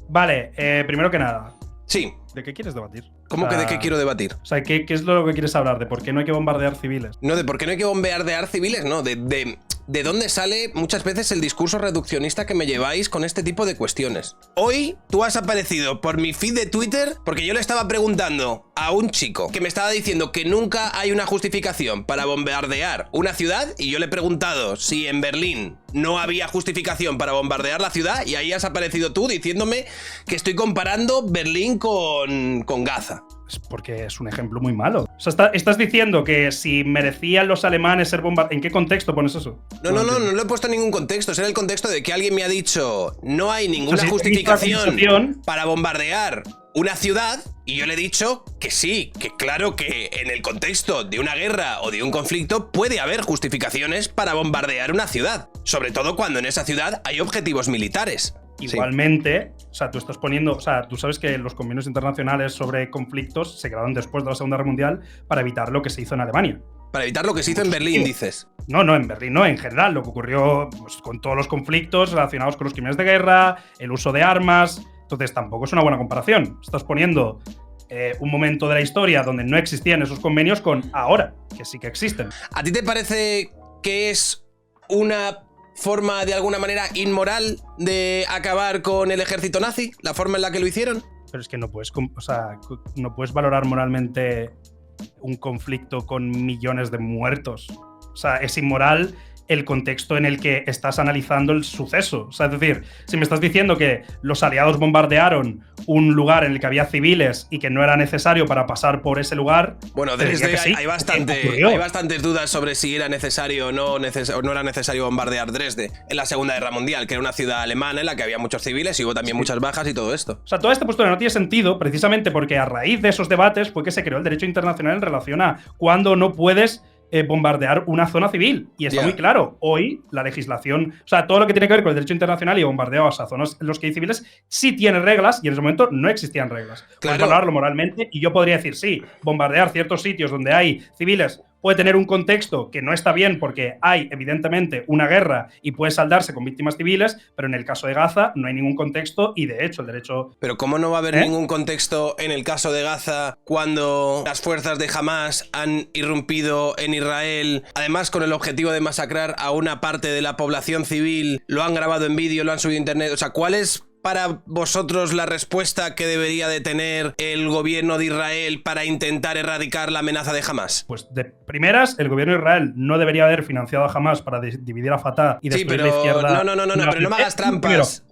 Vale, primero que nada, Sí. ¿de qué quieres debatir? ¿Cómo que de qué quiero debatir? O sea, ¿qué es lo que quieres hablar? ¿De por qué no hay que bombardear civiles? No, de por qué no hay que bombardear civiles, no, de dónde sale muchas veces el discurso reduccionista que me lleváis con este tipo de cuestiones. Hoy tú has aparecido por mi feed de Twitter porque yo le estaba preguntando a un chico que me estaba diciendo que nunca hay una justificación para bombardear una ciudad, y yo le he preguntado si en Berlín no había justificación para bombardear la ciudad, y ahí has aparecido tú diciéndome que estoy comparando Berlín con Gaza. Es porque es un ejemplo muy malo. O sea, estás diciendo que si merecían los alemanes ser bombardeados... ¿En qué contexto pones eso? No lo he puesto en ningún contexto. Es en el contexto de que alguien me ha dicho no hay ninguna justificación para bombardear una ciudad, y yo le he dicho que sí, que claro que en el contexto de una guerra o de un conflicto puede haber justificaciones para bombardear una ciudad, sobre todo cuando en esa ciudad hay objetivos militares. Igualmente, sí. O sea, tú estás poniendo... O sea, tú sabes que los convenios internacionales sobre conflictos se crearon después de la Segunda Guerra Mundial para evitar lo que se hizo en Alemania. Para evitar lo que se hizo en Berlín, dices. No, en Berlín no, en general, lo que ocurrió pues, con todos los conflictos relacionados con los crímenes de guerra, el uso de armas. Entonces, tampoco es una buena comparación. Estás poniendo un momento de la historia donde no existían esos convenios con ahora, que sí que existen. ¿A ti te parece que es una forma de alguna manera inmoral de acabar con el ejército nazi? ¿La forma en la que lo hicieron? Pero es que no puedes, o sea, no puedes valorar moralmente un conflicto con millones de muertos. O sea, es inmoral el contexto en el que estás analizando el suceso. O sea, es decir, si me estás diciendo que los aliados bombardearon un lugar en el que había civiles y que no era necesario para pasar por ese lugar... Bueno, Dresde, sí, hay bastantes dudas sobre si era necesario o no era necesario bombardear Dresde en la Segunda Guerra Mundial, que era una ciudad alemana en la que había muchos civiles y hubo también muchas bajas y todo esto. O sea, toda esta postura no tiene sentido precisamente porque a raíz de esos debates fue que se creó el derecho internacional en relación a cuándo no puedes bombardear una zona civil. Y está muy claro. Hoy, la legislación, o sea, todo lo que tiene que ver con el derecho internacional y bombardeo a zonas en los que hay civiles, sí tiene reglas, y en ese momento no existían reglas. Puedes valorarlo moralmente, y yo podría decir, sí, bombardear ciertos sitios donde hay civiles puede tener un contexto que no está bien porque hay, evidentemente, una guerra y puede saldarse con víctimas civiles, pero en el caso de Gaza no hay ningún contexto y, de hecho, el derecho... Pero ¿cómo no va a haber ningún contexto en el caso de Gaza cuando las fuerzas de Hamas han irrumpido en Israel, además con el objetivo de masacrar a una parte de la población civil, lo han grabado en vídeo, lo han subido a internet? O sea, ¿cuál es para vosotros la respuesta que debería de tener el gobierno de Israel para intentar erradicar la amenaza de Hamas? Pues de primeras, el gobierno de Israel no debería haber financiado a Hamas para dividir a Fatah y después la izquierda... No, pero no me hagas trampas.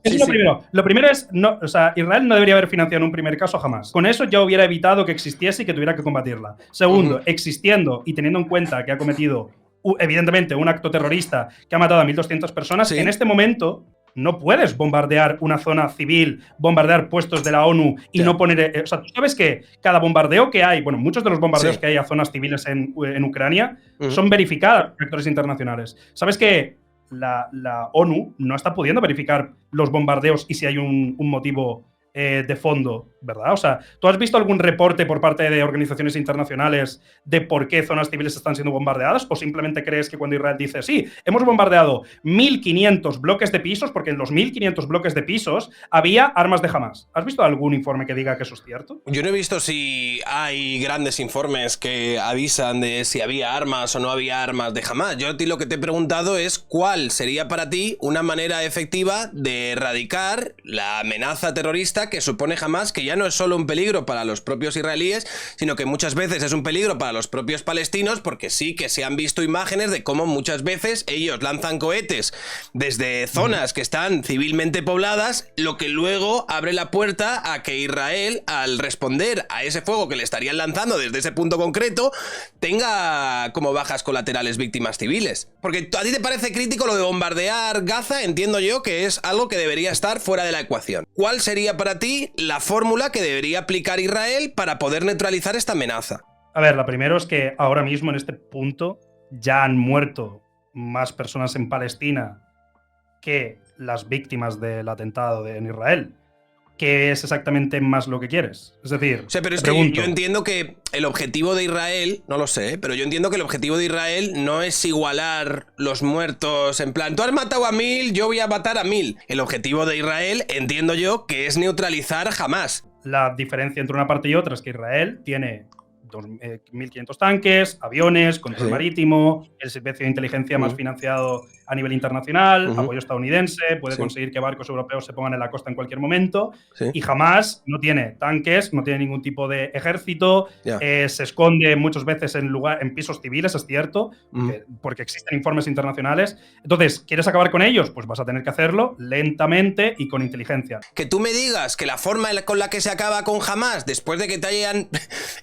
Lo primero es, no, o sea, Israel no debería haber financiado en un primer caso a Hamas. Con eso ya hubiera evitado que existiese y que tuviera que combatirla. Segundo, existiendo y teniendo en cuenta que ha cometido, evidentemente, un acto terrorista que ha matado a 1.200 personas, en este momento... No puedes bombardear una zona civil, bombardear puestos de la ONU y no poner... o sea, tú sabes que cada bombardeo que hay, bueno, muchos de los bombardeos que hay a zonas civiles en Ucrania son verificados por actores internacionales. ¿Sabes que la ONU no está pudiendo verificar los bombardeos y si hay un motivo de fondo, ¿verdad? O sea, ¿tú has visto algún reporte por parte de organizaciones internacionales de por qué zonas civiles están siendo bombardeadas? ¿O simplemente crees que cuando Israel dice, sí, hemos bombardeado 1.500 bloques de pisos, porque en los 1.500 bloques de pisos había armas de Hamas? ¿Has visto algún informe que diga que eso es cierto? Yo no he visto si hay grandes informes que avisan de si había armas o no había armas de Hamas. Yo a ti lo que te he preguntado es cuál sería para ti una manera efectiva de erradicar la amenaza terrorista que supone Hamas, que ya no es solo un peligro para los propios israelíes, sino que muchas veces es un peligro para los propios palestinos, porque sí que se han visto imágenes de cómo muchas veces ellos lanzan cohetes desde zonas que están civilmente pobladas, lo que luego abre la puerta a que Israel, al responder a ese fuego que le estarían lanzando desde ese punto concreto, tenga como bajas colaterales víctimas civiles. Porque a ti te parece crítico lo de bombardear Gaza, entiendo yo que es algo que debería estar fuera de la ecuación. ¿Cuál sería para ti la fórmula que debería aplicar Israel para poder neutralizar esta amenaza? A ver, la primera es que ahora mismo en este punto ya han muerto más personas en Palestina que las víctimas del atentado en Israel. ¿qué es exactamente más lo que quieres? Es decir, O sea, pero es te que pregunto, yo entiendo que el objetivo de Israel, no lo sé, pero yo entiendo que el objetivo de Israel no es igualar los muertos en plan, tú has matado a 1000, yo voy a matar a 1000. El objetivo de Israel, entiendo yo, que es neutralizar Hamás. la diferencia entre una parte y otra es que Israel tiene 1.500 tanques, aviones, control Sí. marítimo, el servicio de inteligencia más financiado a nivel internacional, apoyo estadounidense, puede conseguir que barcos europeos se pongan en la costa en cualquier momento, y jamás no tiene tanques, no tiene ningún tipo de ejército, se esconde muchas veces en pisos civiles, es cierto, porque existen informes internacionales. Entonces, ¿quieres acabar con ellos? Pues vas a tener que hacerlo lentamente y con inteligencia. Que tú me digas que la forma con la que se acaba con Hamás, después de que te hayan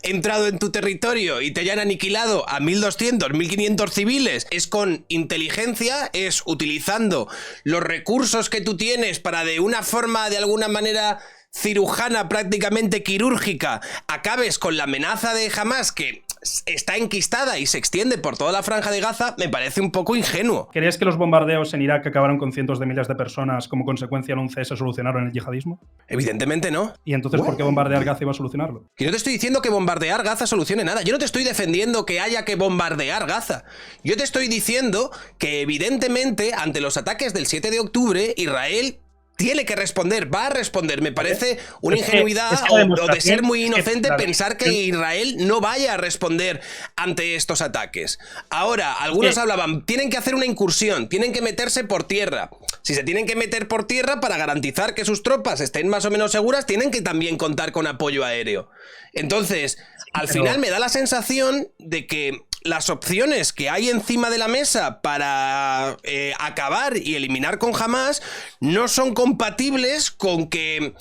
entrado en tu territorio y te hayan aniquilado a 1.200, 1.500 civiles, es con inteligencia, es utilizando los recursos que tú tienes para de una forma, de alguna manera cirujana, prácticamente quirúrgica, acabes con la amenaza de Hamás que está enquistada y se extiende por toda la franja de Gaza, me parece un poco ingenuo. ¿Crees que los bombardeos en Irak acabaron con cientos de miles de personas como consecuencia del 11S solucionaron el yihadismo? Evidentemente no. ¿Y entonces por qué bombardear Gaza iba a solucionarlo? Yo no te estoy diciendo que bombardear Gaza solucione nada. Yo no te estoy defendiendo que haya que bombardear Gaza. Yo te estoy diciendo que evidentemente ante los ataques del 7 de octubre, Israel tiene que responder, va a responder. Me parece una ingenuidad o de ser muy inocente pensar que Israel no vaya a responder ante estos ataques. Ahora, algunos hablaban, tienen que hacer una incursión, tienen que meterse por tierra. Si se tienen que meter por tierra para garantizar que sus tropas estén más o menos seguras, tienen que también contar con apoyo aéreo. Entonces, al final me da la sensación de que las opciones que hay encima de la mesa para acabar y eliminar con Hamás no son compatibles con que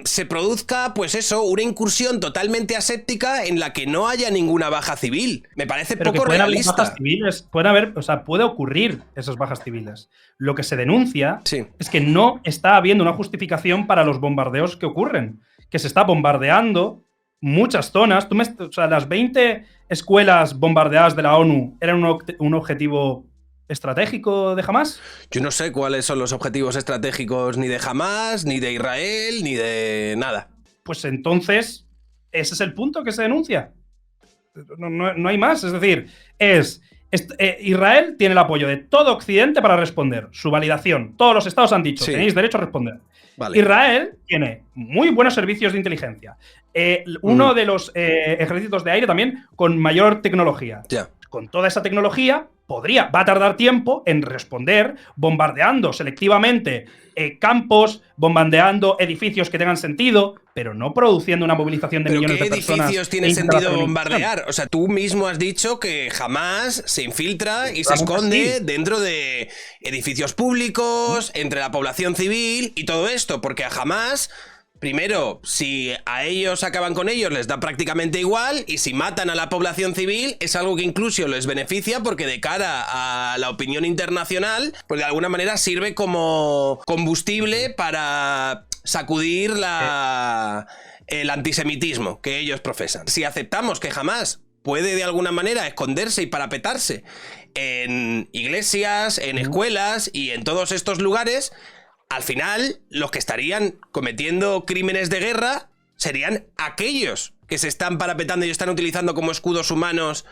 se produzca, pues eso, una incursión totalmente aséptica en la que no haya ninguna baja civil. Me parece poco realista. Bajas civiles, pueden haber, o sea, puede ocurrir esas bajas civiles. Lo que se denuncia es que no está habiendo una justificación para los bombardeos que ocurren, que se está bombardeando muchas zonas. O sea, las 20 escuelas bombardeadas de la ONU eran un objetivo estratégico de Hamás. Yo no sé cuáles son los objetivos estratégicos ni de Hamás, ni de Israel, ni de nada. Pues entonces, ese es el punto que se denuncia. No hay más. Es decir, Israel tiene el apoyo de todo Occidente para responder. Su validación. Todos los estados han dicho, tenéis derecho a responder. Vale. Israel tiene muy buenos servicios de inteligencia. Uno de los ejércitos de aire también con mayor tecnología. Con toda esa tecnología va a tardar tiempo en responder bombardeando selectivamente campos, bombardeando edificios que tengan sentido, pero no produciendo una movilización de millones de personas. ¿Qué edificios tiene sentido bombardear? O sea, tú mismo has dicho que Hamás se infiltra y se esconde dentro de edificios públicos, entre la población civil y todo esto, porque a Hamás, primero, si a ellos acaban con ellos, les da prácticamente igual, y si matan a la población civil, es algo que incluso les beneficia, porque de cara a la opinión internacional, pues de alguna manera sirve como combustible para sacudir el antisemitismo que ellos profesan. Si aceptamos que Hamás puede de alguna manera esconderse y parapetarse en iglesias, en escuelas y en todos estos lugares, al final, los que estarían cometiendo crímenes de guerra serían aquellos que se están parapetando y están utilizando como escudos humanos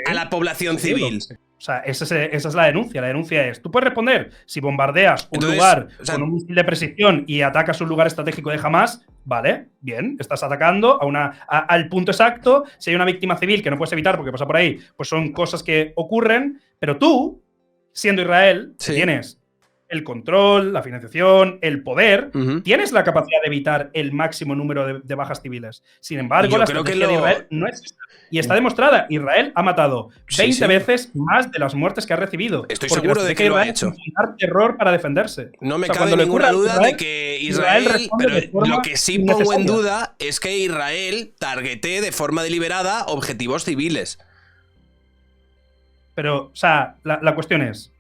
a la población civil. O sea, esa es la denuncia. La denuncia es, tú puedes responder si bombardeas un lugar con un misil de precisión y atacas un lugar estratégico de Hamás, vale, bien, estás atacando al punto exacto. Si hay una víctima civil que no puedes evitar porque pasa por ahí, pues son cosas que ocurren, pero tú, siendo Israel, tienes el control, la financiación, el poder, tienes la capacidad de evitar el máximo número de bajas civiles. Sin embargo, la estrategia de Israel no existe. Y está demostrada. Israel ha matado 20 veces más de las muertes que ha recibido. Estoy seguro de que lo ha hecho. Utilizar terror para defenderse. No me cabe ninguna duda de que Israel pero lo que sí pongo en duda es que Israel targetee de forma deliberada objetivos civiles. Pero, o sea, la cuestión es,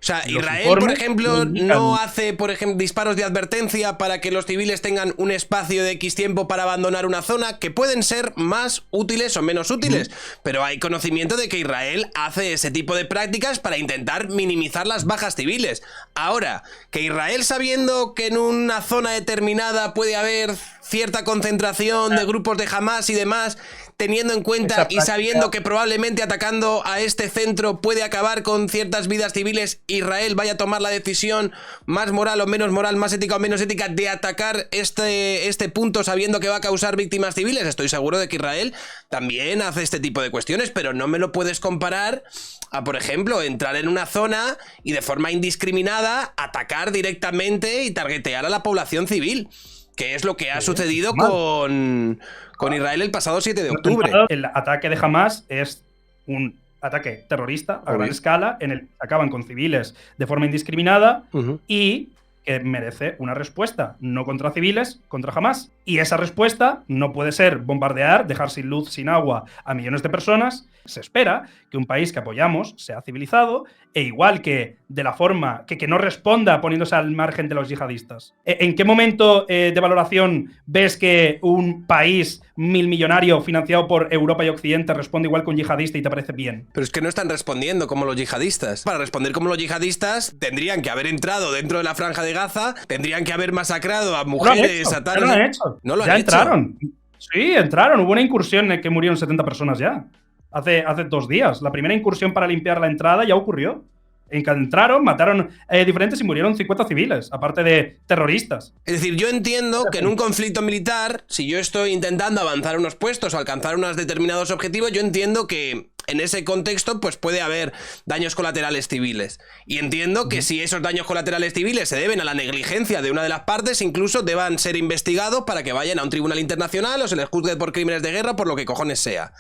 O sea, Los Israel, informes por ejemplo, lo indican. no hace, por ejemplo, disparos de advertencia para que los civiles tengan un espacio de X tiempo para abandonar una zona, que pueden ser más útiles o menos útiles, pero hay conocimiento de que Israel hace ese tipo de prácticas para intentar minimizar las bajas civiles. Ahora, que Israel, sabiendo que en una zona determinada puede haber cierta concentración de grupos de Hamas y demás, teniendo en cuenta y sabiendo que probablemente atacando a este centro puede acabar con ciertas vidas civiles, Israel vaya a tomar la decisión más moral o menos moral, más ética o menos ética, de atacar este punto sabiendo que va a causar víctimas civiles. Estoy seguro de que Israel también hace este tipo de cuestiones, pero no me lo puedes comparar a, por ejemplo, entrar en una zona y de forma indiscriminada atacar directamente y targetear a la población civil, que es lo que ha sucedido con Israel el pasado 7 de octubre. El ataque de Hamas es un ataque terrorista a gran escala en el que acaban con civiles de forma indiscriminada y que merece una respuesta, no contra civiles, contra Hamas. Y esa respuesta no puede ser bombardear, dejar sin luz, sin agua a millones de personas. Se espera que un país que apoyamos sea civilizado e igual que de la forma que no responda poniéndose al margen de los yihadistas. ¿En qué momento de valoración ves que un país millonario financiado por Europa y Occidente responde igual que un yihadista y te parece bien? Pero es que no están respondiendo como los yihadistas. Para responder como los yihadistas tendrían que haber entrado dentro de la franja de Gaza, tendrían que haber masacrado a mujeres, a tal... No lo han hecho. No lo han ya hecho. Entraron. Sí, entraron. Hubo una incursión en la que murieron 70 personas ya. Hace 2 días. La primera incursión para limpiar la entrada ya ocurrió. Entraron, mataron diferentes y murieron 50 civiles, aparte de terroristas. Es decir, yo entiendo que en un conflicto militar, si yo estoy intentando avanzar unos puestos o alcanzar unos determinados objetivos, yo entiendo que en ese contexto pues puede haber daños colaterales civiles. Y entiendo que si esos daños colaterales civiles se deben a la negligencia de una de las partes, incluso deban ser investigados para que vayan a un tribunal internacional o se les juzgue por crímenes de guerra, por lo que cojones sea.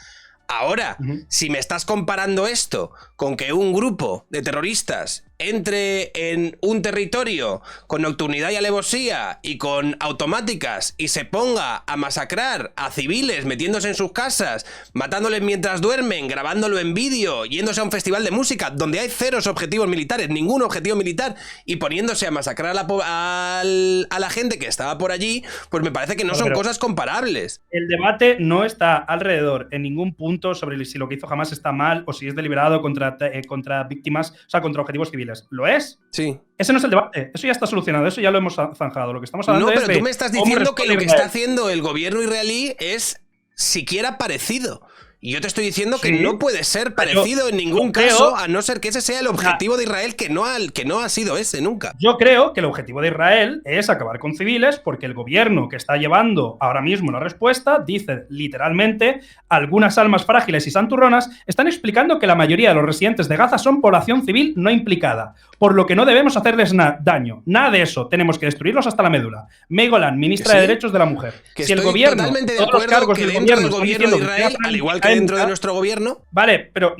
Ahora, si me estás comparando esto con que un grupo de terroristas entre en un territorio con nocturnidad y alevosía y con automáticas y se ponga a masacrar a civiles metiéndose en sus casas, matándoles mientras duermen, grabándolo en vídeo, yéndose a un festival de música donde hay ceros objetivos militares, ningún objetivo militar, y poniéndose a masacrar a la gente que estaba por allí, pues me parece que no son cosas comparables. El debate no está alrededor en ningún punto sobre si lo que hizo Hamas está mal o si es deliberado contra víctimas, o sea, contra objetivos civiles. ¿Lo es? Sí. Ese no es el debate. Eso ya está solucionado. Eso ya lo hemos zanjado. Lo que estamos hablando es de... No, pero tú me estás diciendo que lo que está haciendo el gobierno israelí es siquiera parecido. Y yo te estoy diciendo que no puede ser parecido en ningún caso, a no ser que ese sea el objetivo de Israel, que no ha sido ese nunca. Yo creo que el objetivo de Israel es acabar con civiles porque el gobierno que está llevando ahora mismo la respuesta dice literalmente: algunas almas frágiles y santurronas están explicando que la mayoría de los residentes de Gaza son población civil no implicada, por lo que no debemos hacerles daño. Nada de eso. Tenemos que destruirlos hasta la médula. Mei Golan, ministra de Derechos de la Mujer. Que si el gobierno, totalmente de acuerdo que dentro del gobierno de Israel, al igual que dentro de nuestro gobierno. Vale, pero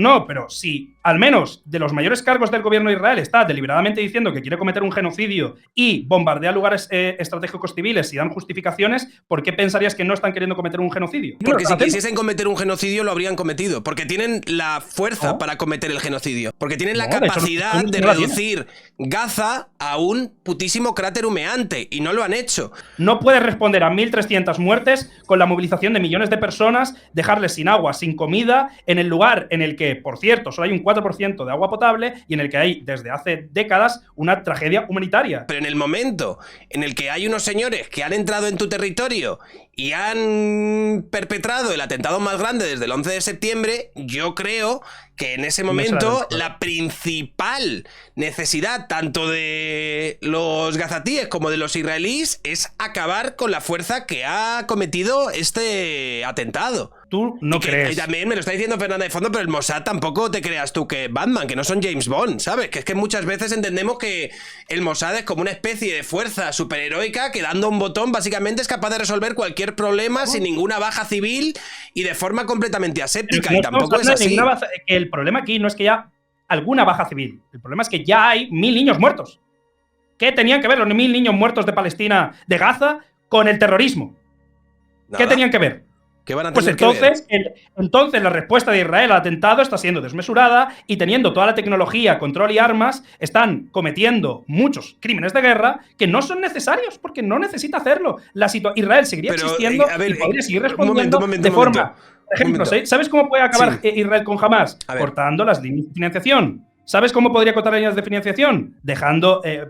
si al menos de los mayores cargos del gobierno de Israel está deliberadamente diciendo que quiere cometer un genocidio y bombardea lugares estratégicos civiles y dan justificaciones, ¿por qué pensarías que no están queriendo cometer un genocidio? Porque si quisiesen cometer un genocidio lo habrían cometido, porque tienen la fuerza para cometer el genocidio, porque tienen la capacidad de reducir Gaza a un putísimo cráter humeante, y no lo han hecho. No puedes responder a 1.300 muertes con la movilización de millones de personas, dejarles sin agua, sin comida, en el lugar en el que, por cierto, solo hay un 4% de agua potable y en el que hay, desde hace décadas, una tragedia humanitaria. Pero en el momento en el que hay unos señores que han entrado en tu territorio y han perpetrado el atentado más grande desde el 11 de septiembre, yo creo que en ese momento la principal necesidad tanto de los gazatíes como de los israelíes es acabar con la fuerza que ha cometido este atentado. Tú no crees. Y también me lo está diciendo Fernanda de fondo, pero el Mossad tampoco te creas tú que Batman, que no son James Bond, ¿sabes? Que es que muchas veces entendemos que el Mossad es como una especie de fuerza superheroica que dando un botón básicamente es capaz de resolver cualquier problema sin ninguna baja civil y de forma completamente aséptica, y tampoco es así. El problema aquí no es que haya alguna baja civil, el problema es que ya hay 1.000 niños muertos. ¿Qué tenían que ver los 1.000 niños muertos de Palestina, de Gaza, con el terrorismo? Nada. ¿Qué tenían que ver? ¿Qué van a Pues tener que ver? entonces la respuesta de Israel al atentado está siendo desmesurada y teniendo toda la tecnología, control y armas, están cometiendo muchos crímenes de guerra que no son necesarios porque no necesita hacerlo. Israel seguiría Pero, existiendo a ver, y podría seguir un momento, respondiendo de forma… Por ejemplo, ¿sabes cómo puede acabar Sí. Israel con Hamas? A ver. Cortando las líneas de financiación. ¿Sabes cómo podría cortar líneas de financiación?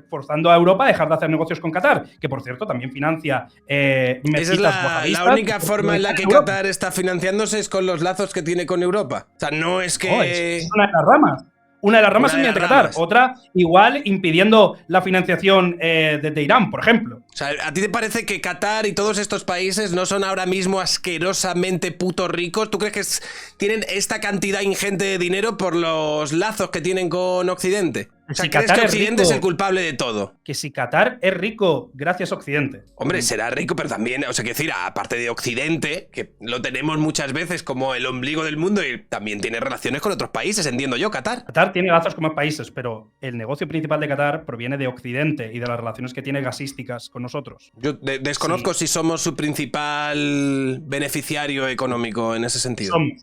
Forzando a Europa a dejar de hacer negocios con Qatar, que por cierto también financia Esa es mezquitas la wahabistas. única forma en la que Qatar está financiándose es con los lazos que tiene con Europa. O sea, no es que… No, es una de las ramas. Una de las ramas es mediante Qatar. Otra, igual, impidiendo la financiación de Irán, por ejemplo. O sea, ¿a ti te parece que Qatar y todos estos países no son ahora mismo asquerosamente putos ricos? ¿Tú crees que tienen esta cantidad ingente de dinero por los lazos que tienen con Occidente? O sea, Si ¿crees Qatar que es Occidente rico, es el culpable de todo? que si Qatar es rico gracias a Occidente. Hombre, será rico, pero también, o sea, quiero decir, aparte de Occidente, que lo tenemos muchas veces como el ombligo del mundo y también tiene relaciones con otros países, entiendo yo, Qatar. Qatar tiene lazos con más países, pero el negocio principal de Qatar proviene de Occidente y de las relaciones que tiene gasísticas con nosotros. Yo desconozco si somos su principal beneficiario económico en ese sentido. Somos.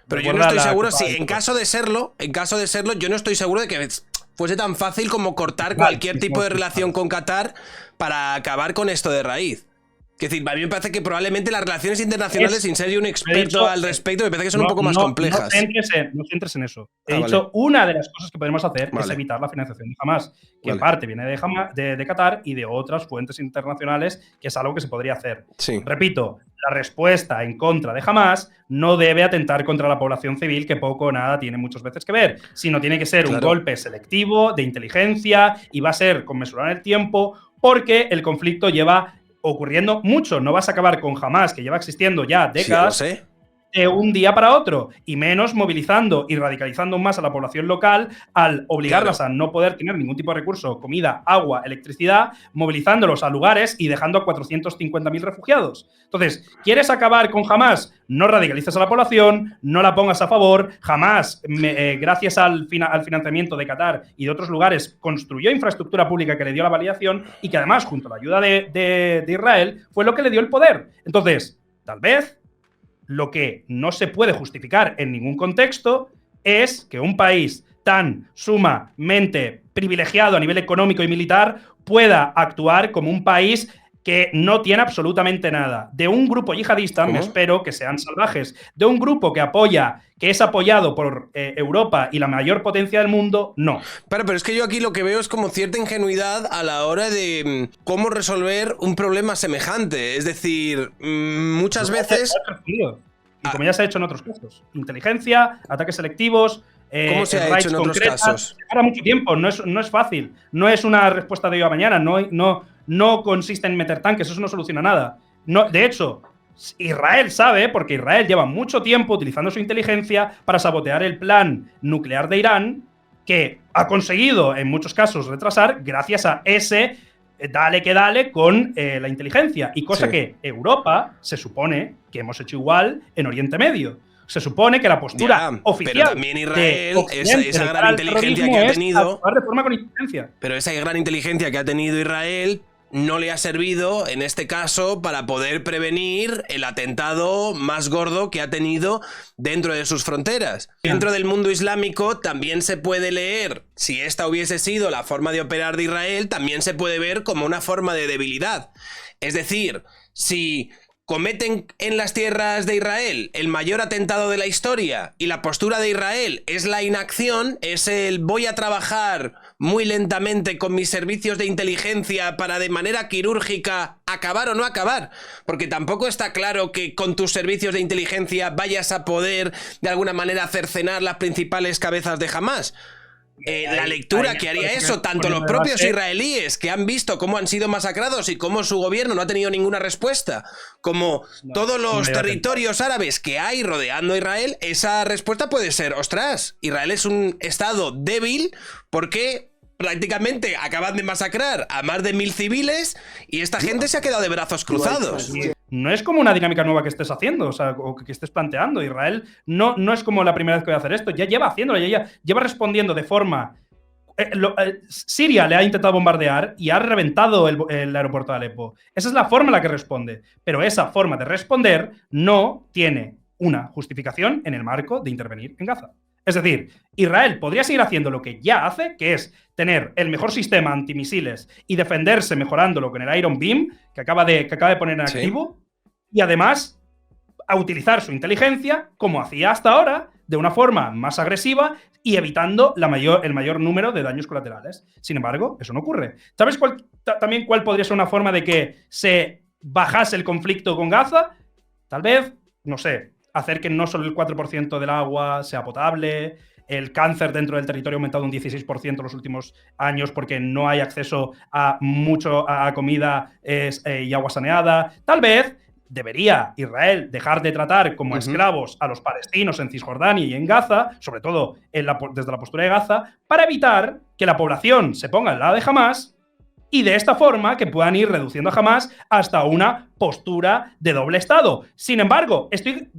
Pero yo no estoy seguro si, en caso de serlo, yo no estoy seguro de que fuese tan fácil como cortar cualquier tipo de relación con Qatar para acabar con esto de raíz. Es decir, a mí me parece que probablemente las relaciones internacionales, sin ser yo un experto al respecto, me parece que son un poco más complejas. No centres en eso. He dicho, una de las cosas que podemos hacer es Vale. evitar la financiación de Hamas, que en parte viene de Qatar y de otras fuentes internacionales, que es algo que se podría hacer. Sí. Repito, la respuesta en contra de Hamas no debe atentar contra la población civil, que poco o nada tiene muchas veces que ver, sino tiene que ser un golpe selectivo, de inteligencia, y va a ser conmesurado en el tiempo, porque el conflicto lleva ocurriendo mucho. No vas a acabar con Hamas, que lleva existiendo ya décadas, Sí, lo sé, de un día para otro, y menos movilizando y radicalizando más a la población local al obligarlas a no poder tener ningún tipo de recurso, comida, agua, electricidad, movilizándolos a lugares y dejando a 450.000 refugiados. Entonces, ¿quieres acabar con Hamas? No radicalices a la población, no la pongas a favor. Hamas, gracias al financiamiento de Qatar y de otros lugares, construyó infraestructura pública que le dio la validación y que además, junto a la ayuda de Israel, fue lo que le dio el poder. Entonces, tal vez lo que no se puede justificar en ningún contexto es que un país tan sumamente privilegiado a nivel económico y militar pueda actuar como un país que no tiene absolutamente nada. De un grupo yihadista, me espero que sean salvajes. De un grupo que es apoyado por Europa y la mayor potencia del mundo, no. Pero es que yo aquí lo que veo es como cierta ingenuidad a la hora de cómo resolver un problema semejante. Es decir, muchas veces… Y como ya se ha hecho en otros casos. Inteligencia, ataques selectivos… ¿Cómo se ha hecho en otros casos? Llevará mucho tiempo, no es fácil. No es una respuesta de hoy a mañana, no consiste en meter tanques, eso no soluciona nada. No, de hecho, Israel sabe, porque Israel lleva mucho tiempo utilizando su inteligencia para sabotear el plan nuclear de Irán, que ha conseguido en muchos casos retrasar gracias a ese dale que dale con la inteligencia. Y cosa que Europa se supone que hemos hecho igual en Oriente Medio. Se supone que la postura oficial… Pero también Israel, esa gran inteligencia que ha tenido… de forma con inteligencia. Pero esa gran inteligencia que ha tenido Israel no le ha servido, en este caso, para poder prevenir el atentado más gordo que ha tenido dentro de sus fronteras. Dentro del mundo islámico también se puede leer, si esta hubiese sido la forma de operar de Israel, también se puede ver como una forma de debilidad. Es decir, si cometen en las tierras de Israel el mayor atentado de la historia y la postura de Israel es la inacción, es el voy a trabajar muy lentamente con mis servicios de inteligencia para de manera quirúrgica acabar o no acabar, porque tampoco está claro que con tus servicios de inteligencia vayas a poder de alguna manera cercenar las principales cabezas de Hamas. La lectura que haría eso, tanto los propios israelíes que han visto cómo han sido masacrados y cómo su gobierno no ha tenido ninguna respuesta, como todos los territorios árabes que hay rodeando a Israel, esa respuesta puede ser, ostras, Israel es un estado débil porque prácticamente acaban de masacrar a más de 1000 civiles y esta gente se ha quedado de brazos cruzados. No es como una dinámica nueva que estés haciendo, o que estés planteando. Israel no es como la primera vez que voy a hacer esto, ya lleva haciéndolo, ya lleva respondiendo de forma Siria le ha intentado bombardear y ha reventado el aeropuerto de Alepo. Esa es la forma en la que responde. Pero esa forma de responder no tiene una justificación en el marco de intervenir en Gaza. Es decir, Israel podría seguir haciendo lo que ya hace, que es tener el mejor sistema antimisiles y defenderse mejorándolo con el Iron Beam, que acaba de poner en activo, y además a utilizar su inteligencia, como hacía hasta ahora, de una forma más agresiva y evitando el mayor número de daños colaterales. Sin embargo, eso no ocurre. ¿Sabes también cuál podría ser una forma de que se bajase el conflicto con Gaza? Tal vez, no sé, hacer que no solo el 4% del agua sea potable, el cáncer dentro del territorio ha aumentado un 16% en los últimos años porque no hay acceso a comida y agua saneada. Tal vez debería Israel dejar de tratar como esclavos a los palestinos en Cisjordania y en Gaza, sobre todo desde la postura de Gaza, para evitar que la población se ponga al lado de Hamás y de esta forma que puedan ir reduciendo a Hamás hasta una postura de doble Estado. Sin embargo, estoy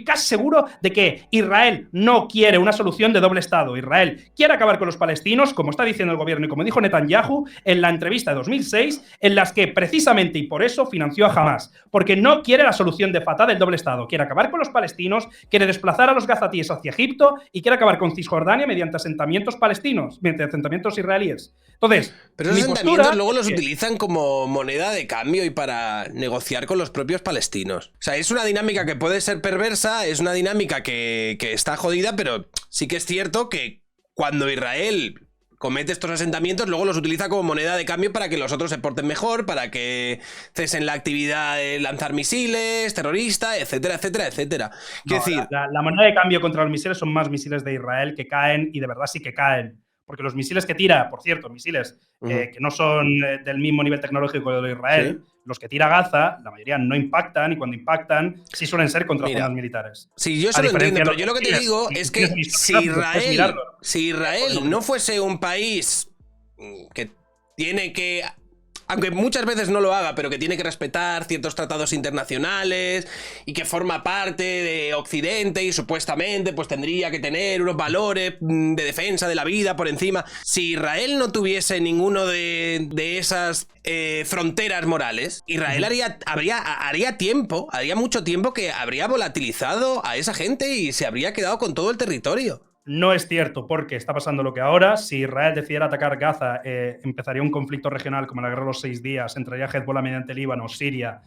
casi seguro de que Israel no quiere una solución de doble Estado. Israel quiere acabar con los palestinos, como está diciendo el gobierno y como dijo Netanyahu en la entrevista de 2006, en las que precisamente y por eso financió a Hamás, porque no quiere la solución de Fatah del doble Estado. Quiere acabar con los palestinos, quiere desplazar a los gazatíes hacia Egipto y quiere acabar con Cisjordania mediante asentamientos palestinos, mediante asentamientos israelíes. Entonces, pero esos asentamientos luego los utilizan como moneda de cambio y para negociar con los propios palestinos. O sea, es una dinámica que puede ser perversa, es una dinámica que está jodida, pero sí que es cierto que cuando Israel comete estos asentamientos, luego los utiliza como moneda de cambio para que los otros se porten mejor, para que cesen la actividad de lanzar misiles, terroristas, etcétera, etcétera, etcétera. Quiero decir, la moneda de cambio contra los misiles son más misiles de Israel que caen, y de verdad sí que caen. Porque los misiles que tira, por cierto, misiles que no son del mismo nivel tecnológico de Israel, los que tira Gaza, la mayoría no impactan, y cuando impactan sí suelen ser contra zonas militares. Sí, yo eso lo entiendo, pero yo lo que te digo es que si Israel no fuese un país que tiene que, aunque muchas veces no lo haga, pero que tiene que respetar ciertos tratados internacionales y que forma parte de Occidente y supuestamente pues tendría que tener unos valores de defensa de la vida por encima. Si Israel no tuviese ninguno de esas fronteras morales, Israel haría mucho tiempo que habría volatilizado a esa gente y se habría quedado con todo el territorio. No es cierto, porque está pasando lo que ahora. Si Israel decidiera atacar Gaza, empezaría un conflicto regional como la guerra de los 6 días, entraría Hezbollah mediante Líbano, Siria,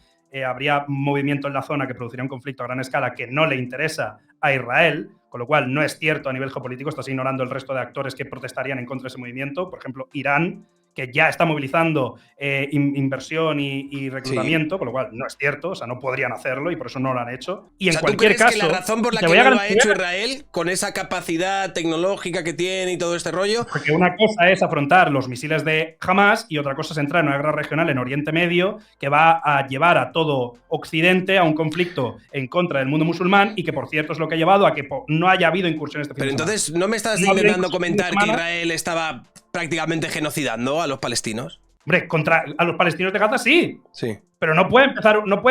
habría movimiento en la zona que produciría un conflicto a gran escala que no le interesa a Israel, con lo cual no es cierto a nivel geopolítico. Estás ignorando el resto de actores que protestarían en contra de ese movimiento. Por ejemplo, Irán, que ya está movilizando inversión y reclutamiento, con lo cual no es cierto, o sea, no podrían hacerlo y por eso no lo han hecho. Y en cualquier caso, que la razón por la que no lo ha hecho Israel, con esa capacidad tecnológica que tiene y todo este rollo? Porque una cosa es afrontar los misiles de Hamás y otra cosa es entrar en una guerra regional en Oriente Medio que va a llevar a todo Occidente a un conflicto en contra del mundo musulmán, y que, por cierto, es lo que ha llevado a que no haya habido incursiones de fin de semana. Pero entonces, ¿no me estás intentando comentar que Israel estaba prácticamente genocidando a los palestinos? Hombre, contra a los palestinos de Gaza sí. Sí. Pero no puede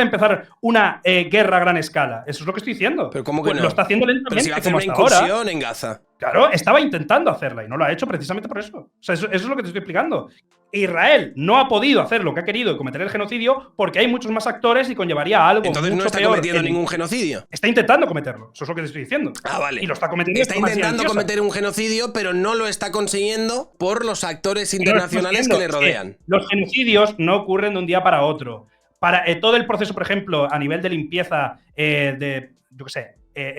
empezar una guerra a gran escala. Eso es lo que estoy diciendo. Pero ¿cómo que no? Lo está haciendo lentamente. Pero si va a hacer una incursión en Gaza. Claro, estaba intentando hacerla y no lo ha hecho precisamente por eso. O sea, eso es lo que te estoy explicando. Israel no ha podido hacer lo que ha querido y cometer el genocidio porque hay muchos más actores y conllevaría algo Entonces mucho no está peor. cometiendo ningún genocidio. Está intentando cometerlo. Eso es lo que te estoy diciendo. Ah, vale. Y lo está cometiendo. Está intentando cometer un genocidio, pero no lo está consiguiendo por los actores internacionales que le rodean. Los genocidios no ocurren de un día para otro. Para todo el proceso, por ejemplo, a nivel de limpieza en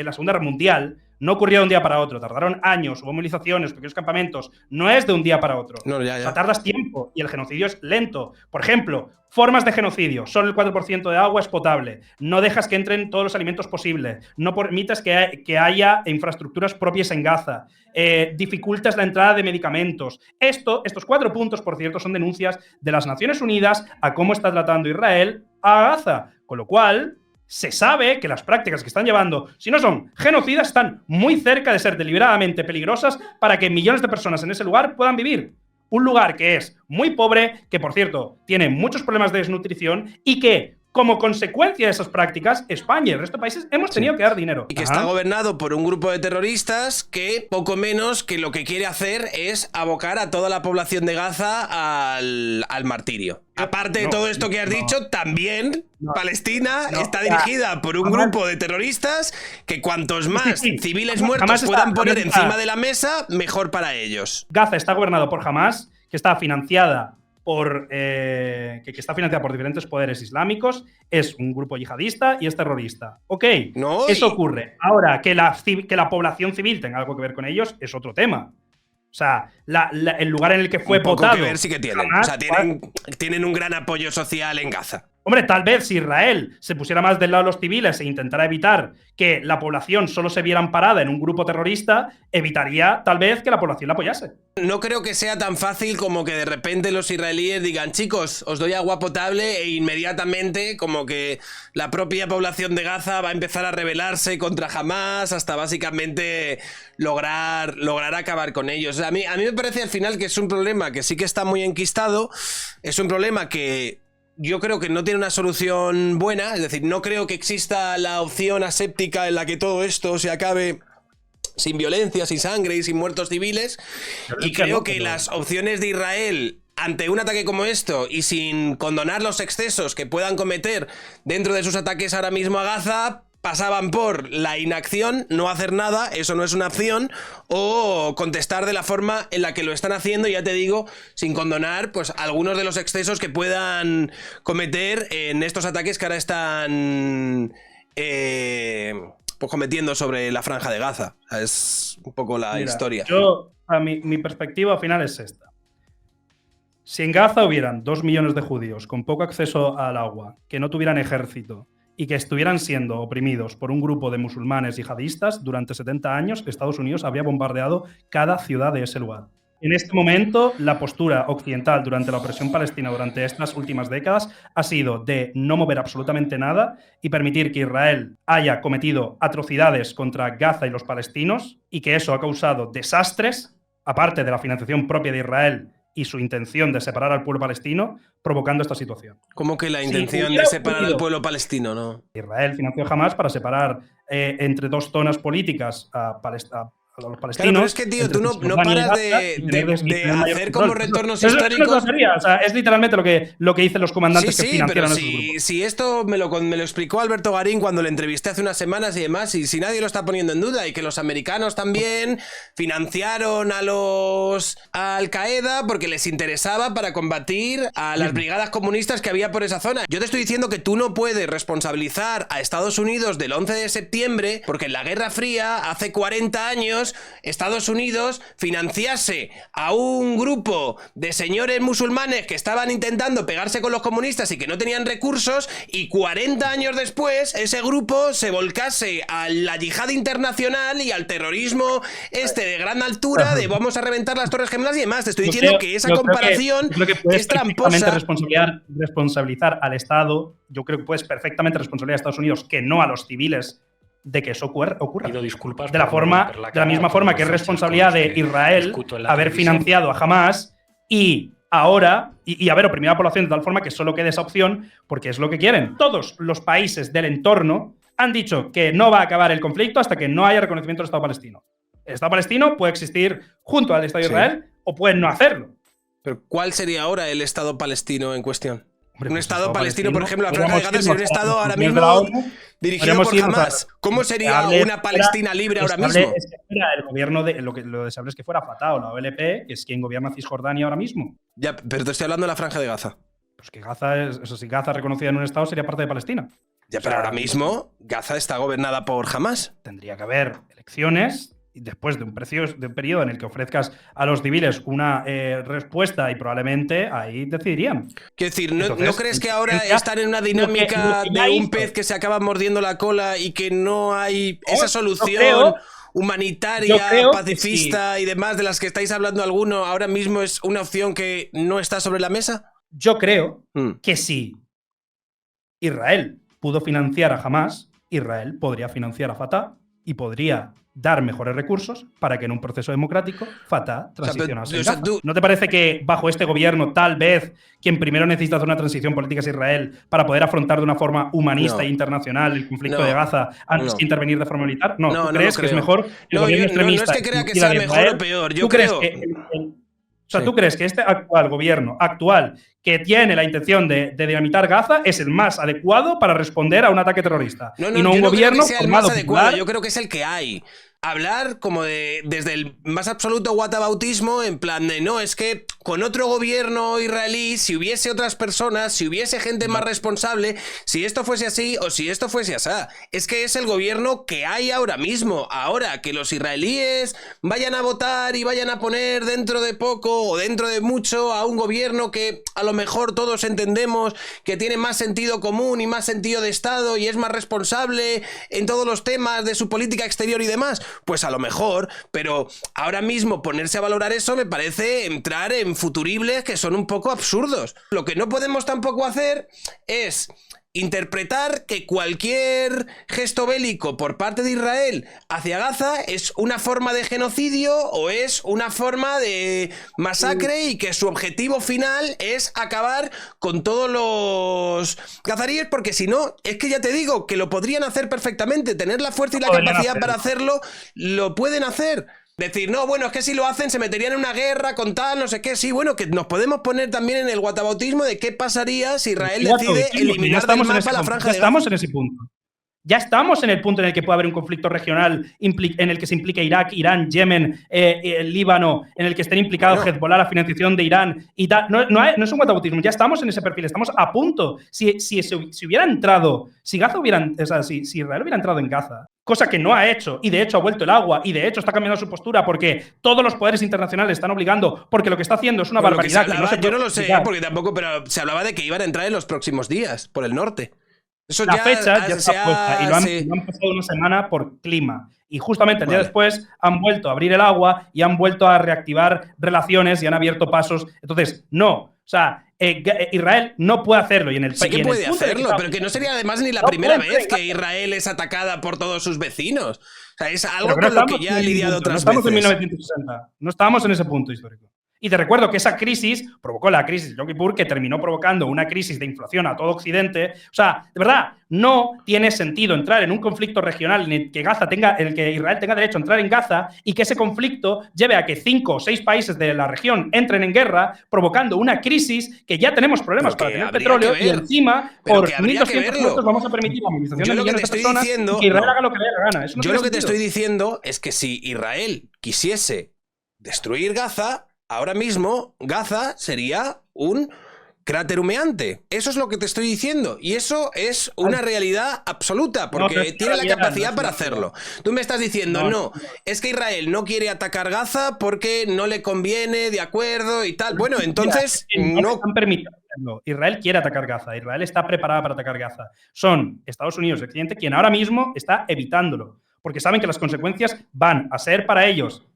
la Segunda Guerra Mundial, no ocurrió de un día para otro. Tardaron años, hubo movilizaciones, pequeños campamentos. No es de un día para otro. No, ya. O sea, tardas tiempo y el genocidio es lento. Por ejemplo, formas de genocidio. Solo el 4% de agua es potable. No dejas que entren todos los alimentos posibles. No permites que haya infraestructuras propias en Gaza. Dificultas la entrada de medicamentos. Estos 4 puntos, por cierto, son denuncias de las Naciones Unidas a cómo está tratando Israel a Gaza. Con lo cual, se sabe que las prácticas que están llevando, si no son genocidas, están muy cerca de ser deliberadamente peligrosas para que millones de personas en ese lugar puedan vivir. Un lugar que es muy pobre, que, por cierto, tiene muchos problemas de desnutrición y que como consecuencia de esas prácticas, España y el resto de países hemos tenido que dar dinero. Y que está gobernado por un grupo de terroristas que poco menos que lo que quiere hacer es abocar a toda la población de Gaza al martirio. Aparte de todo esto que has dicho, también Palestina está dirigida por un grupo de terroristas que cuantos más civiles muertos puedan poner encima de la mesa, mejor para ellos. Gaza está gobernado por Hamas, que está financiada por está financiada por diferentes poderes islámicos, es un grupo yihadista y es terrorista. Ok, eso ocurre. Ahora, que la población civil tenga algo que ver con ellos es otro tema. O sea, el lugar en el que fue votado… Que ver sí que tienen. Hamas, o sea, tienen un gran apoyo social en Gaza. Hombre, tal vez si Israel se pusiera más del lado de los civiles e intentara evitar que la población solo se viera amparada en un grupo terrorista, evitaría tal vez que la población la apoyase. No creo que sea tan fácil como que de repente los israelíes digan, chicos, os doy agua potable, e inmediatamente como que la propia población de Gaza va a empezar a rebelarse contra Hamas hasta básicamente lograr acabar con ellos. O sea, a mí me parece al final que es un problema que sí que está muy enquistado, es un problema que yo creo que no tiene una solución buena, es decir, no creo que exista la opción aséptica en la que todo esto se acabe sin violencia, sin sangre y sin muertos civiles. Y creo que las opciones de Israel ante un ataque como esto y sin condonar los excesos que puedan cometer dentro de sus ataques ahora mismo a Gaza, pasaban por la inacción, no hacer nada, eso no es una opción, o contestar de la forma en la que lo están haciendo, ya te digo, sin condonar pues algunos de los excesos que puedan cometer en estos ataques que ahora están pues cometiendo sobre la franja de Gaza. Es un poco la historia. Mi perspectiva al final es esta. Si en Gaza hubieran 2 millones de judíos con poco acceso al agua, que no tuvieran ejército y que estuvieran siendo oprimidos por un grupo de musulmanes yihadistas, durante 70 años Estados Unidos habría bombardeado cada ciudad de ese lugar. En este momento, la postura occidental durante la opresión palestina durante estas últimas décadas ha sido de no mover absolutamente nada y permitir que Israel haya cometido atrocidades contra Gaza y los palestinos, y que eso ha causado desastres, aparte de la financiación propia de Israel y su intención de separar al pueblo palestino, provocando esta situación. ¿Cómo que la intención de separar al pueblo palestino, no? Israel financió Hamas para separar entre dos zonas políticas a los palestinos. Claro, pero es que, tío, tú no paras de hacer como retornos históricos. O sea, es literalmente lo que dicen los comandantes que financiaron esos grupos. Sí, esto me lo explicó Alberto Garín cuando le entrevisté hace unas semanas y demás, y si nadie lo está poniendo en duda, y que los americanos también financiaron a los Al-Qaeda porque les interesaba para combatir a las brigadas comunistas que había por esa zona. Yo te estoy diciendo que tú no puedes responsabilizar a Estados Unidos del 11 de septiembre porque en la Guerra Fría, hace 40 años, Estados Unidos financiase a un grupo de señores musulmanes que estaban intentando pegarse con los comunistas y que no tenían recursos, y 40 años después ese grupo se volcase a la yihad internacional y al terrorismo de gran altura de vamos a reventar las Torres Gemelas y demás. Te estoy diciendo que esa comparación es tramposa. Responsabilizar al Estado, yo creo que puedes perfectamente responsabilizar a Estados Unidos, que no a los civiles, de que eso ocurra. Pido disculpas de la misma forma que es responsabilidad de Israel haber financiado a Hamas y ahora y haber oprimido a la población de tal forma que solo quede esa opción, porque es lo que quieren. Todos los países del entorno han dicho que no va a acabar el conflicto hasta que no haya reconocimiento del Estado palestino. El Estado palestino puede existir junto al Estado de Israel o puede no hacerlo. Pero ¿cuál sería ahora el Estado palestino en cuestión? Un Estado palestino, por ejemplo, la Franja de Gaza sería un Estado ahora mismo dirigido por Hamas. ¿Cómo sería una Palestina libre ahora mismo? El gobierno lo deseable es que fuera Fatah o la OLP, que es quien gobierna Cisjordania ahora mismo. Ya, pero te estoy hablando de la Franja de Gaza. Pues que Gaza, si Gaza reconocida en un Estado, sería parte de Palestina. Ya, pero ahora mismo Gaza está gobernada por Hamas. Tendría que haber elecciones. Y después de un periodo en el que ofrezcas a los civiles una respuesta, y probablemente ahí decidirían. Quiero decir, ¿no crees que ahora están en una dinámica de un pez que se acaba mordiendo la cola y que no hay esa solución humanitaria, pacifista y demás de las que estáis hablando alguno, ahora mismo es una opción que no está sobre la mesa? Yo creo que si Israel pudo financiar a Hamas, Israel podría financiar a Fatah y podría dar mejores recursos para que en un proceso democrático Fatah transicionase. ¿No te parece que bajo este gobierno tal vez quien primero necesita hacer una transición política es Israel para poder afrontar de una forma humanista e internacional el conflicto de Gaza antes de intervenir de forma militar? ¿Tú crees que es mejor el gobierno extremista? No es que crea que sea mejor o peor. Yo creo ¿tú crees que este gobierno actual que tiene la intención de dinamitar Gaza es el más adecuado para responder a un ataque terrorista? Y no un gobierno formado popular? Yo creo que es el que hay. Hablar como desde el más absoluto whataboutismo, en plan de no, es que con otro gobierno israelí, si hubiese otras personas, si hubiese gente más responsable, si esto fuese así o si esto fuese así. Es que es el gobierno que hay ahora mismo. Ahora que los israelíes vayan a votar y vayan a poner dentro de poco o dentro de mucho a un gobierno que a lo mejor todos entendemos que tiene más sentido común y más sentido de Estado y es más responsable en todos los temas de su política exterior y demás, pues a lo mejor, pero ahora mismo ponerse a valorar eso me parece entrar en futuribles que son un poco absurdos. Lo que no podemos tampoco hacer es interpretar que cualquier gesto bélico por parte de Israel hacia Gaza es una forma de genocidio o es una forma de masacre y que su objetivo final es acabar con todos los gazaríes, porque si no, es que ya te digo que lo podrían hacer perfectamente, tener la fuerza y la capacidad para hacerlo, lo pueden hacer. Decir, no, bueno, es que si lo hacen se meterían en una guerra con tal, no sé qué. Sí, bueno, que nos podemos poner también en el whataboutismo de qué pasaría si Israel decide eliminar del mapa la franja de Gaza. Estamos en ese punto. Ya estamos en el punto en el que puede haber un conflicto regional en el que se implique Irak, Irán, Yemen, el Líbano, en el que estén implicados Hezbollah, la financiación de Irán y tal. No es un whataboutismo, ya estamos en ese perfil, estamos a punto. Si hubiera entrado, si Israel hubiera entrado en Gaza, cosa que no ha hecho, y de hecho ha vuelto el agua, y de hecho está cambiando su postura porque todos los poderes internacionales están obligando, porque lo que está haciendo es una barbaridad. Yo no lo sé, porque tampoco, pero se hablaba de que iban a entrar en los próximos días, por el norte. Eso la fecha ya está puesta y lo han pasado una semana por clima. Y justamente el día después han vuelto a abrir el agua y han vuelto a reactivar relaciones y han abierto pasos. Entonces, no. O sea, Israel no puede hacerlo. Y en el sí que puede hacerlo, pero que no sería además ni la primera vez que Israel es atacada por todos sus vecinos. O sea, es algo con lo que ya ha lidiado otras veces. No estamos en 1960. No estábamos en ese punto histórico. Y te recuerdo que esa crisis provocó la crisis de Yom Kippur, que terminó provocando una crisis de inflación a todo Occidente. O sea, de verdad, no tiene sentido entrar en un conflicto regional en el que Israel tenga derecho a entrar en Gaza y que ese conflicto lleve a que 5 o 6 países de la región entren en guerra, provocando una crisis que ya tenemos problemas para tener petróleo y encima por 1.200 muertos vamos a permitir la movilización de millones de personas y que Israel haga lo que le dé la gana. Yo lo que te estoy diciendo es que si Israel quisiese destruir Gaza, ahora mismo Gaza sería un cráter humeante. Eso es lo que te estoy diciendo. Y eso es una realidad absoluta, porque tiene la capacidad para hacerlo. Tú me estás diciendo, no, es que Israel no quiere atacar Gaza porque no le conviene, de acuerdo y tal. Bueno, entonces no han permitido. Israel quiere atacar Gaza. Israel está preparada para atacar Gaza. Son Estados Unidos y Occidente quien ahora mismo está evitándolo, porque saben que las consecuencias van a ser para ellos.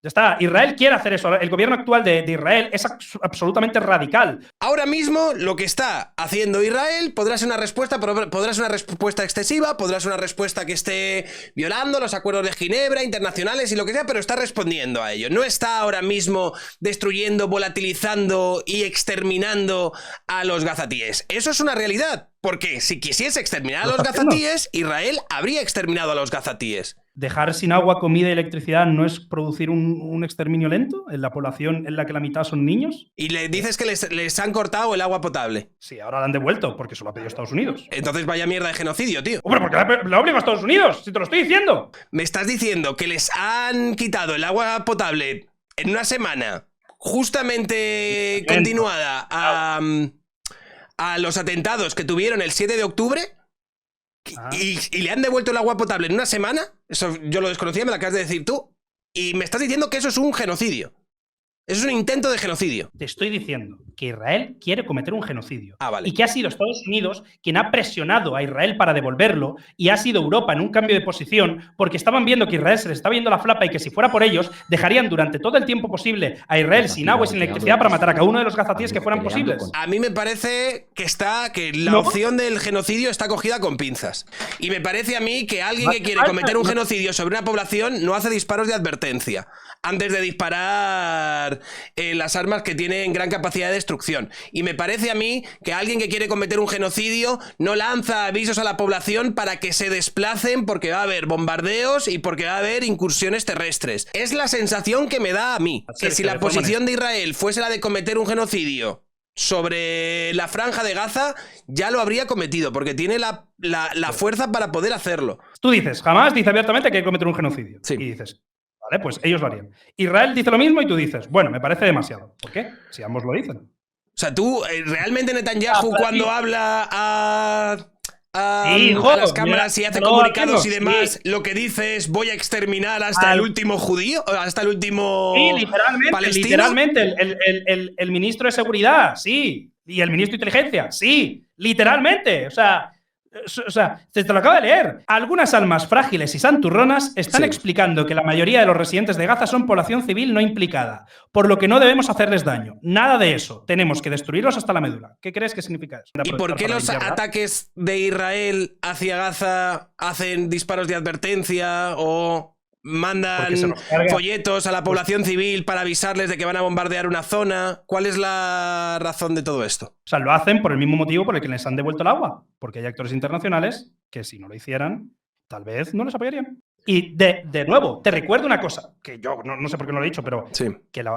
Ya está, Israel quiere hacer eso. El gobierno actual de Israel es absolutamente radical. Ahora mismo lo que está haciendo Israel podrá ser una respuesta excesiva, podrá ser una respuesta que esté violando los acuerdos de Ginebra, internacionales y lo que sea, pero está respondiendo a ello. No está ahora mismo destruyendo, volatilizando y exterminando a los gazatíes. Eso es una realidad, porque si quisiese exterminar a los gazatíes, Israel habría exterminado a los gazatíes. ¿Dejar sin agua, comida y electricidad no es producir un exterminio lento en la población en la que la mitad son niños? Y le dices que les han cortado el agua potable. Sí, ahora la han devuelto, porque eso lo ha pedido Estados Unidos. Entonces vaya mierda de genocidio, tío. ¡Hombre, porque la obliga a Estados Unidos! ¡Si te lo estoy diciendo! Me estás diciendo que les han quitado el agua potable en una semana justamente continuada a los atentados que tuvieron el 7 de octubre... ¿Y le han devuelto el agua potable en una semana? Eso yo lo desconocía, me lo acabas de decir tú. Y me estás diciendo que eso es un genocidio. Eso es un intento de genocidio. Te estoy diciendo que Israel quiere cometer un genocidio. Vale. Y que ha sido Estados Unidos quien ha presionado a Israel para devolverlo, y ha sido Europa en un cambio de posición porque estaban viendo que Israel se le está viendo la flapa y que si fuera por ellos dejarían durante todo el tiempo posible a Israel sin agua y sin electricidad para matar a cada uno de los gazatíes que fueran posibles. A mí me parece que la opción del genocidio está cogida con pinzas. Y me parece a mí que alguien que quiere cometer un genocidio sobre una población no hace disparos de advertencia antes de disparar las armas que tienen gran capacidad de destrucción. Y me parece a mí que alguien que quiere cometer un genocidio no lanza avisos a la población para que se desplacen porque va a haber bombardeos y porque va a haber incursiones terrestres. Es la sensación que me da a mí, que si la posición de Israel fuese la de cometer un genocidio sobre la franja de Gaza, ya lo habría cometido, porque tiene la fuerza para poder hacerlo. Tú dices, Hamás dice abiertamente que hay que cometer un genocidio. Sí. Y dices, vale, pues ellos lo harían. Israel dice lo mismo y tú dices, bueno, me parece demasiado. ¿Por qué? Si ambos lo dicen. O sea, tú, realmente Netanyahu cuando habla a las cámaras y hace comunicados y demás, lo que dice es voy a exterminar hasta el último judío, hasta el último palestino. Literalmente, el ministro de Seguridad, sí. Y el ministro de Inteligencia, sí. Literalmente. O sea, te lo acabo de leer. Algunas almas frágiles y santurronas están explicando que la mayoría de los residentes de Gaza son población civil no implicada, por lo que no debemos hacerles daño. Nada de eso. Tenemos que destruirlos hasta la médula. ¿Qué crees que significa eso? ¿Y por qué los ataques de Israel hacia Gaza hacen disparos de advertencia o mandan folletos a la población civil para avisarles de que van a bombardear una zona? ¿Cuál es la razón de todo esto? O sea, lo hacen por el mismo motivo por el que les han devuelto el agua. Porque hay actores internacionales que si no lo hicieran, tal vez no les apoyarían. Y de nuevo, te recuerdo una cosa, que yo no sé por qué no lo he dicho, pero que el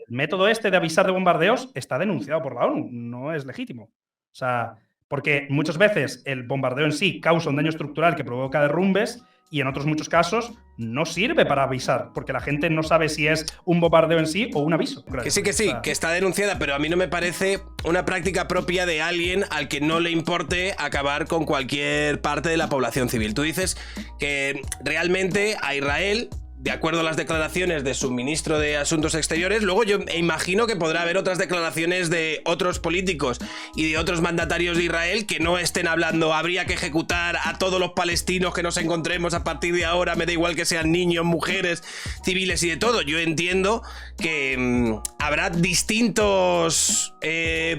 método este de avisar de bombardeos está denunciado por la ONU, no es legítimo. O sea, porque muchas veces el bombardeo en sí causa un daño estructural que provoca derrumbes y en otros muchos casos no sirve para avisar, porque la gente no sabe si es un bombardeo en sí o un aviso. Que sí, que está denunciada, pero a mí no me parece una práctica propia de alguien al que no le importe acabar con cualquier parte de la población civil. Tú dices que realmente a Israel, de acuerdo a las declaraciones de su ministro de Asuntos Exteriores, luego yo imagino que podrá haber otras declaraciones de otros políticos y de otros mandatarios de Israel que no estén hablando habría que ejecutar a todos los palestinos que nos encontremos a partir de ahora, me da igual que sean niños, mujeres, civiles y de todo. Yo entiendo que habrá distintos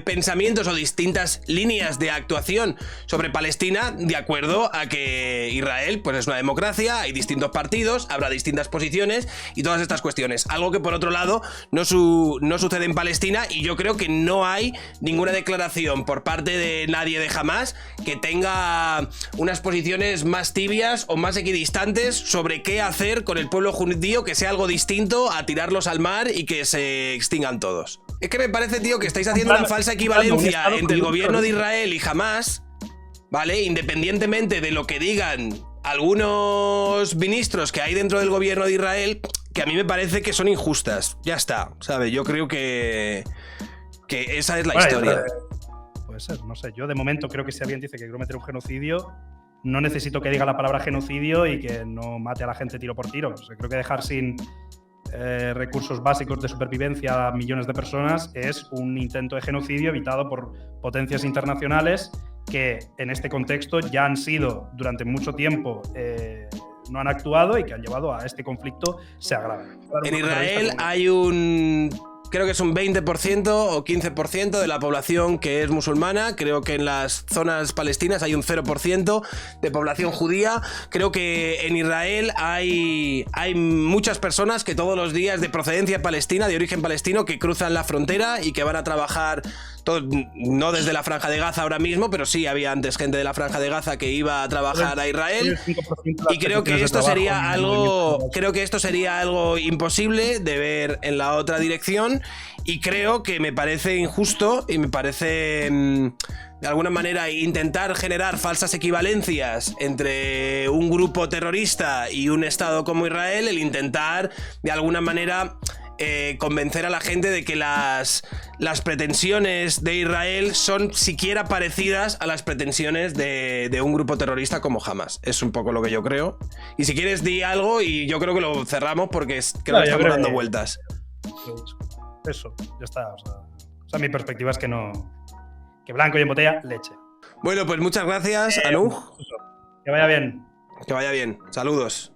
pensamientos o distintas líneas de actuación sobre Palestina de acuerdo a que Israel pues es una democracia, hay distintos partidos, habrá distintas posiciones y todas estas cuestiones. Algo que por otro lado no sucede en Palestina, y yo creo que no hay ninguna declaración por parte de nadie de Hamás que tenga unas posiciones más tibias o más equidistantes sobre qué hacer con el pueblo judío que sea algo distinto a tirarlos al mar y que se extingan todos. Es que me parece, tío, que estáis haciendo una falsa equivalencia entre el gobierno de Israel y Hamás, ¿vale? Independientemente de lo que digan algunos ministros que hay dentro del gobierno de Israel, que a mí me parece que son injustas. Ya está, ¿sabes? Yo creo que esa es la historia. Puede ser, no sé. Yo de momento creo que si alguien dice que quiere cometer un genocidio, no necesito que diga la palabra genocidio y que no mate a la gente tiro por tiro. O sea, creo que dejar sin recursos básicos de supervivencia a millones de personas es un intento de genocidio evitado por potencias internacionales que en este contexto ya han sido durante mucho tiempo, no han actuado y que han llevado a este conflicto se agrave. En Israel hay creo que es un 20% o 15% de la población que es musulmana. Creo que en las zonas palestinas hay un 0% de población judía. Creo que en Israel hay muchas personas que todos los días de procedencia palestina, de origen palestino, que cruzan la frontera y que van a trabajar, no desde la Franja de Gaza ahora mismo, pero sí había antes gente de la Franja de Gaza que iba a trabajar a Israel. Y creo que esto sería algo imposible de ver en la otra dirección. Y creo que me parece injusto y me parece de alguna manera intentar generar falsas equivalencias entre un grupo terrorista y un estado como Israel, el intentar de alguna manera convencer a la gente de que las pretensiones de Israel son siquiera parecidas a las pretensiones de un grupo terrorista como Hamás. Es un poco lo que yo creo. Y si quieres di algo y yo creo que lo cerramos porque creo que estamos dando vueltas. Eso, ya está. O sea, mi perspectiva es que no. Que blanco y en botella, leche. Bueno, pues muchas gracias, Anuj. Que vaya bien. Que vaya bien. Saludos.